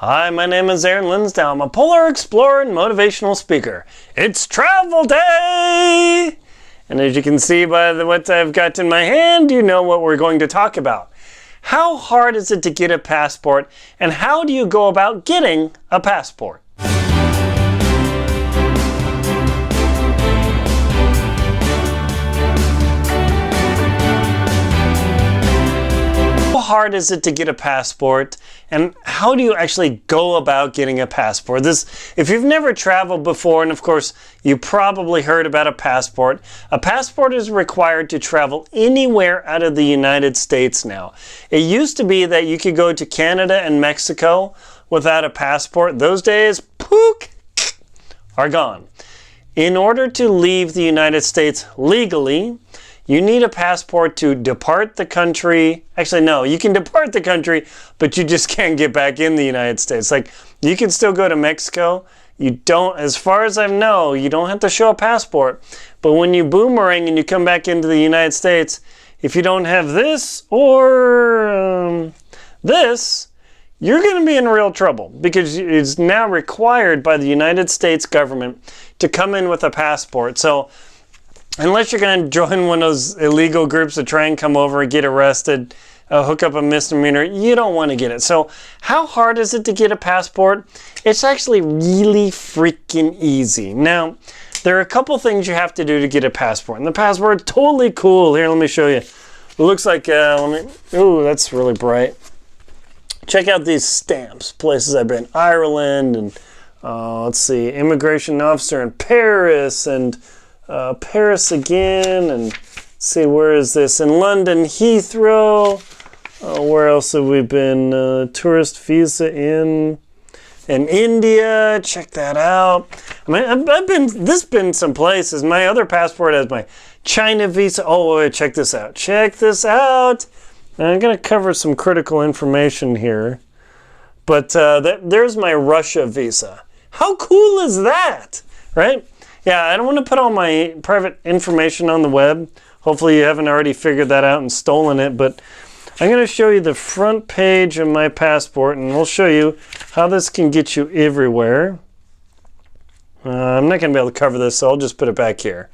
Hi, my name is Linsdau. I'm a polar explorer and motivational speaker. It's travel day! And as you can see by what I've got in my hand, you know what we're going to talk about. How hard is it to get a passport, and how do you go about getting a passport? How hard is it to get a passport, and how do you actually go about getting a passport? If you've never traveled before, and of course you probably heard about a passport is required to travel anywhere out of the United States now. It used to be that you could go to Canada and Mexico without a passport. Those days, poof, are gone. In order to leave the United States legally, you need a passport to depart the country. Actually, no, you can depart the country, but you just can't get back in the United States. Like, you can still go to Mexico. You don't, as far as I know, you don't have to show a passport. But when you boomerang and you come back into the United States, if you don't have this or this, you're going to be in real trouble, because it's now required by the United States government to come in with a passport. So unless you're going to join one of those illegal groups that try and come over and get arrested, hook up a misdemeanor, you don't want to get it. So how hard is it to get a passport? It's actually really freaking easy. Now, there are a couple things you have to do to get a passport. And the passport is totally cool. Here, let me show you. It looks like, ooh, that's really bright. Check out these stamps, places I've been. Ireland, and let's see, immigration officer in Paris, and Paris again, and see, where is this? In London, Heathrow. Where else have we been? Tourist visa in India. Check that out. I mean, this been some places. My other passport has my China visa. Oh, wait, check this out. Check this out. Now, I'm going to cover some critical information here, but there's my Russia visa. How cool is that, right? Yeah, I don't want to put all my private information on the web. Hopefully you haven't already figured that out and stolen it, but I'm going to show you the front page of my passport, and we'll show you how this can get you everywhere. I'm not going to be able to cover this, so I'll just put it back here.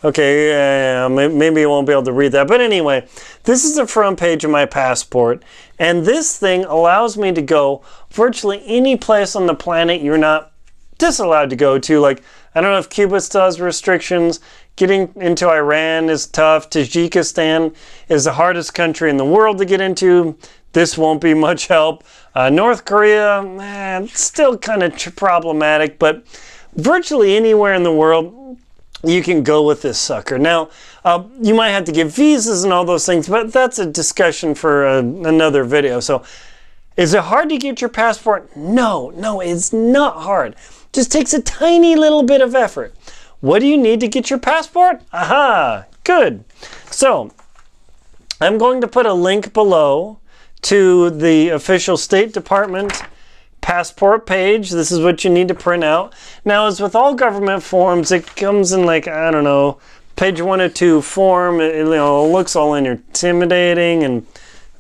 Okay, maybe you won't be able to read that, but anyway, this is the front page of my passport, and this thing allows me to go virtually any place on the planet you're not disallowed to go to. Like, I don't know if Cuba still has restrictions. Getting into Iran is tough. Tajikistan is the hardest country in the world to get into. This won't be much help. North Korea, still kind of problematic, but virtually anywhere in the world you can go with this sucker. Now, you might have to get visas and all those things, but that's a discussion for another video. So, is it hard to get your passport? No, it's not hard. Just takes a tiny little bit of effort. What do you need to get your passport? Aha, good. So, I'm going to put a link below to the official State Department passport page. This is what you need to print out. Now, as with all government forms, it comes in like, I don't know, page 102 form. It looks all intimidating, and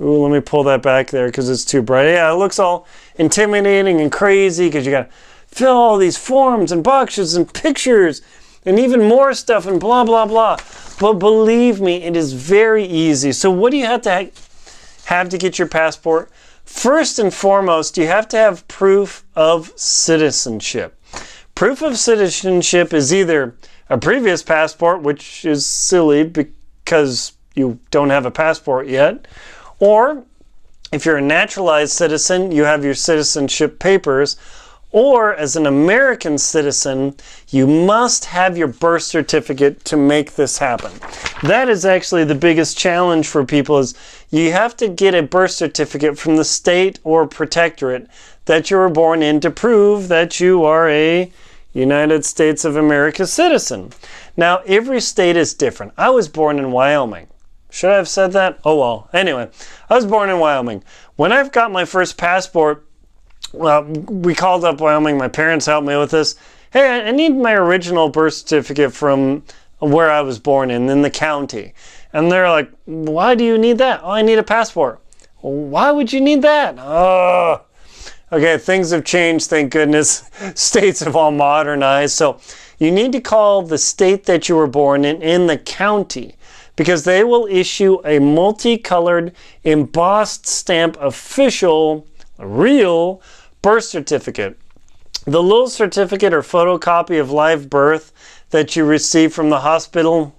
ooh, let me pull that back there because it's too bright. Yeah, it looks all intimidating and crazy because you got to fill all these forms and boxes and pictures and even more stuff and blah, blah, blah. But believe me, it is very easy. So what do you have to get your passport? First and foremost, you have to have proof of citizenship. Proof of citizenship is either a previous passport, which is silly because you don't have a passport yet, or if you're a naturalized citizen, you have your citizenship papers. Or as an American citizen, you must have your birth certificate to make this happen. That is actually the biggest challenge for people, is you have to get a birth certificate from the state or protectorate that you were born in to prove that you are a United States of America citizen. Now, every state is different. I was born in Wyoming. Should I have said that? Oh well. Anyway, I was born in Wyoming. When I've got my first passport, well, we called up Wyoming. My parents helped me with this. Hey, I need my original birth certificate from where I was born in the county. And they're like, why do you need that? Oh, I need a passport. Well, why would you need that? Okay, things have changed, thank goodness. States have all modernized. So you need to call the state that you were born in the county, because they will issue a multicolored, embossed stamp official, real birth certificate. The little certificate or photocopy of live birth that you receive from the hospital,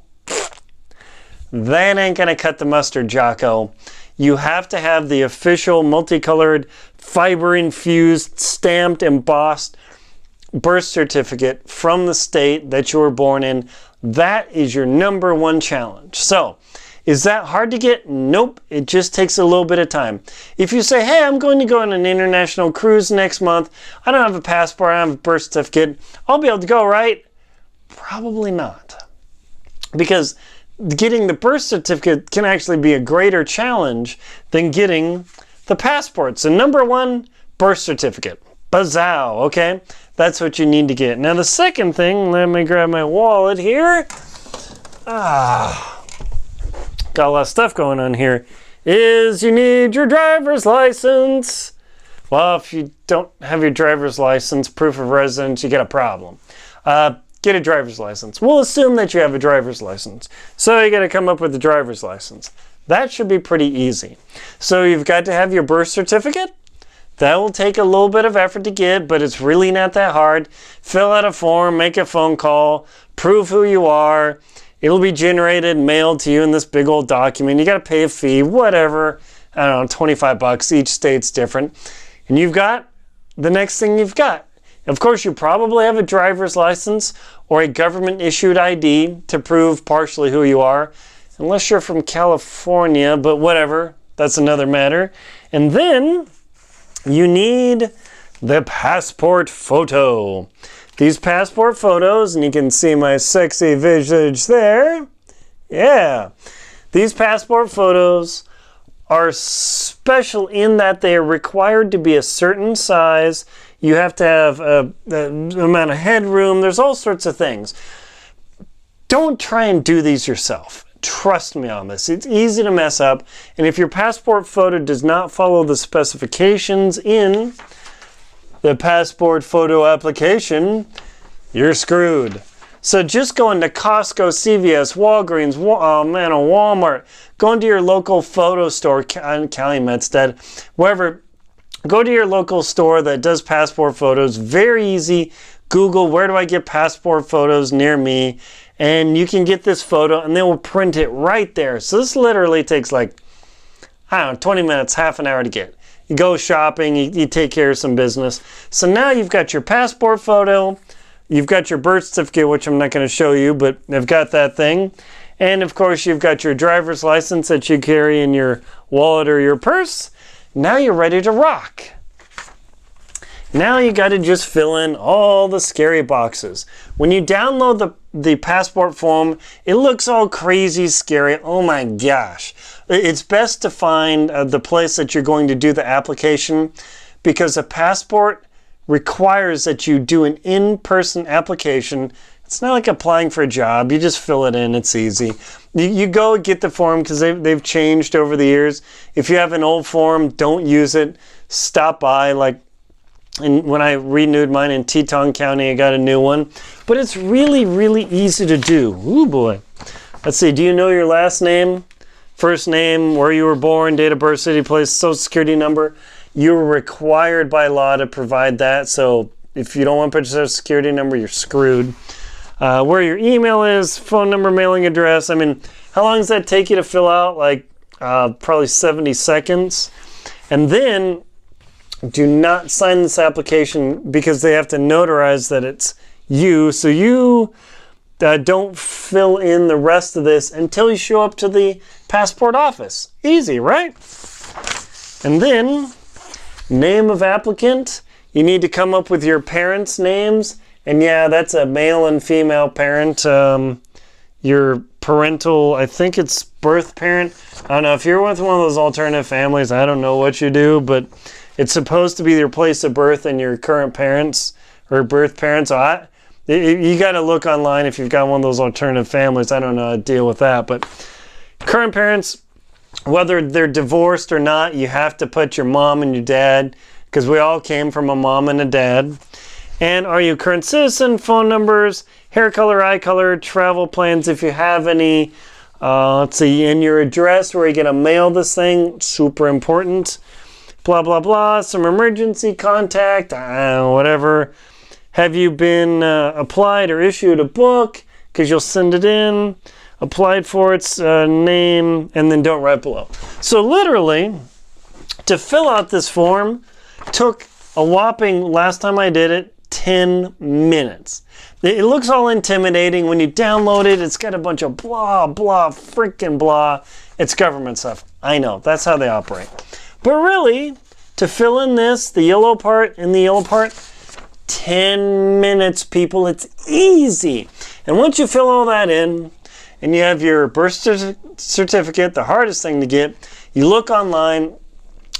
that ain't gonna cut the mustard, Jocko. You have to have the official multicolored, fiber-infused, stamped, embossed birth certificate from the state that you were born in. That is your number one challenge. So, is that hard to get? Nope. It just takes a little bit of time. If you say, hey, I'm going to go on an international cruise next month. I don't have a passport. I don't have a birth certificate. I'll be able to go, right? Probably not. Because getting the birth certificate can actually be a greater challenge than getting the passport. So number one, birth certificate. Bazow, okay? That's what you need to get. Now the second thing, let me grab my wallet here. Got a lot of stuff going on here. Is you need your driver's license. Well, if you don't have your driver's license, proof of residence, you get a problem. Get a driver's license. We'll assume that you have a driver's license. So you got to come up with a driver's license. That should be pretty easy. So you've got to have your birth certificate. That will take a little bit of effort to get, but it's really not that hard. Fill out a form, make a phone call, prove who you are. It'll be generated, mailed to you in this big old document. You got to pay a fee, whatever. I don't know, 25 bucks. Each state's different. And you've got the next thing you've got. Of course, you probably have a driver's license or a government-issued ID to prove partially who you are, unless you're from California, but whatever. That's another matter. And then you need the passport photo. These passport photos, and you can see my sexy visage there. Yeah. These passport photos are special in that they are required to be a certain size. You have to have an amount of headroom. There's all sorts of things. Don't try and do these yourself. Trust me on this. It's easy to mess up. And if your passport photo does not follow the specifications in the passport photo application, you're screwed. So just go into Costco, CVS, Walgreens, Walmart. Go into your local photo store, Calumetstead, wherever. Go to your local store that does passport photos. Very easy. Google, where do I get passport photos near me? And you can get this photo and they will print it right there. So this literally takes like, I don't know, 20 minutes, half an hour to get. You go shopping, you take care of some business. So now you've got your passport photo, you've got your birth certificate, which I'm not going to show you, but I've got that thing. And of course, you've got your driver's license that you carry in your wallet or your purse. Now you're ready to rock. Now you got to just fill in all the scary boxes. When you download the passport form, it looks all crazy scary. Oh my gosh. It's best to find the place that you're going to do the application, because a passport requires that you do an in-person application. It's not like applying for a job. You just fill it in. It's easy. You go get the form, because they've changed over the years. If you have an old form, don't use it. Stop by. And when I renewed mine in Teton County, I got a new one. But it's really, really easy to do. Ooh boy. Let's see. Do you know your last name, first name, where you were born, date of birth, city, place, social security number? You're required by law to provide that. So if you don't want to put your social security number, you're screwed. Where your email is, phone number, mailing address. I mean, how long does that take you to fill out? Like probably 70 seconds. And then do not sign this application, because they have to notarize that it's you. So you don't fill in the rest of this until you show up to the passport office. Easy, right? And then, name of applicant. You need to come up with your parents' names. And yeah, that's a male and female parent. Your parental, I think it's birth parent. I don't know. If you're with one of those alternative families, I don't know what you do, but it's supposed to be your place of birth and your current parents or birth parents. So you got to look online if you've got one of those alternative families. I don't know how to deal with that. But current parents, whether they're divorced or not, you have to put your mom and your dad, because we all came from a mom and a dad. And are you a current citizen? Phone numbers, hair color, eye color, travel plans if you have any. Let's see, and your address where you're going to mail this thing, super important. Blah, blah, blah, some emergency contact, whatever. Have you been applied or issued a book? Because you'll send it in. Applied for its name, and then don't write below. So literally, to fill out this form took a whopping, last time I did it, 10 minutes. It looks all intimidating. When you download it, it's got a bunch of blah, blah, freaking blah. It's government stuff. I know, that's how they operate. But really, to fill in this, the yellow part and the yellow part, 10 minutes, people. It's easy. And once you fill all that in, and you have your birth certificate, the hardest thing to get, you look online.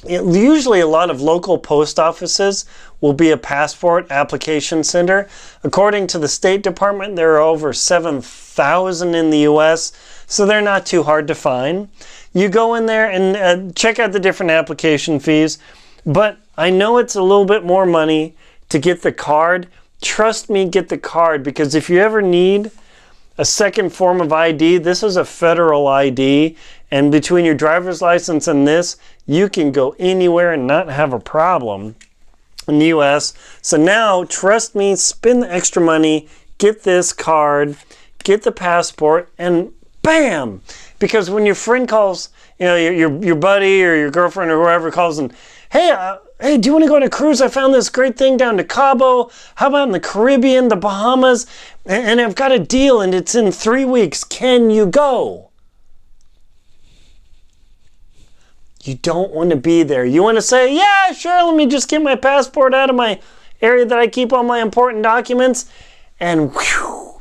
Usually a lot of local post offices will be a passport application center. According to the State Department, there are over 7,000 in the US, so they're not too hard to find. You go in there and check out the different application fees, but I know it's a little bit more money to get the card. Trust me, get the card, because if you ever need a second form of ID, this is a federal ID, and between your driver's license and this, you can go anywhere and not have a problem in the US. So now, trust me, spend the extra money, get this card, get the passport, and bam! Because when your friend calls, you know, your buddy or your girlfriend or whoever calls and, hey, do you want to go on a cruise? I found this great thing down to Cabo. How about in the Caribbean, the Bahamas? And I've got a deal and it's in 3 weeks. Can you go? You don't want to be there. You want to say, yeah, sure, let me just get my passport out of my area that I keep all my important documents. And whew,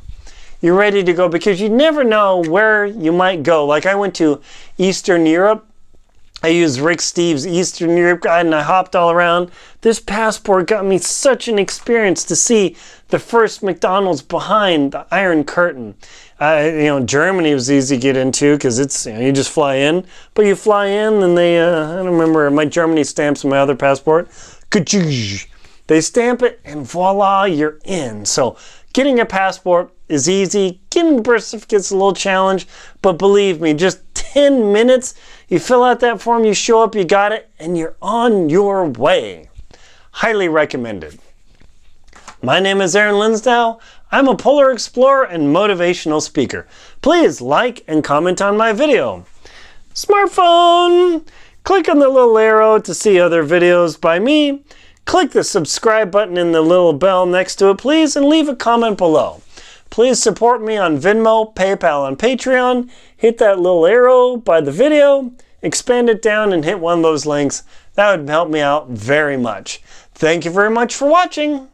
you're ready to go, because you never know where you might go. Like I went to Eastern Europe. I used Rick Steve's Eastern Europe guide and I hopped all around. This passport got me such an experience to see the first McDonald's behind the Iron Curtain. Germany was easy to get into because it's, you just fly in. But you fly in and they, I don't remember, my Germany stamps on my other passport. They stamp it and voila, you're in. So getting a passport is easy. Getting a birth certificate's a little challenge. But believe me, just 10 minutes, you fill out that form, you show up, you got it, and you're on your way. Highly recommended. My name is Aaron Linsdau. I'm a polar explorer and motivational speaker. Please like and comment on my video. Smartphone! Click on the little arrow to see other videos by me. Click the subscribe button and the little bell next to it, please, and leave a comment below. Please support me on Venmo, PayPal, and Patreon. Hit that little arrow by the video, expand it down, and hit one of those links. That would help me out very much. Thank you very much for watching.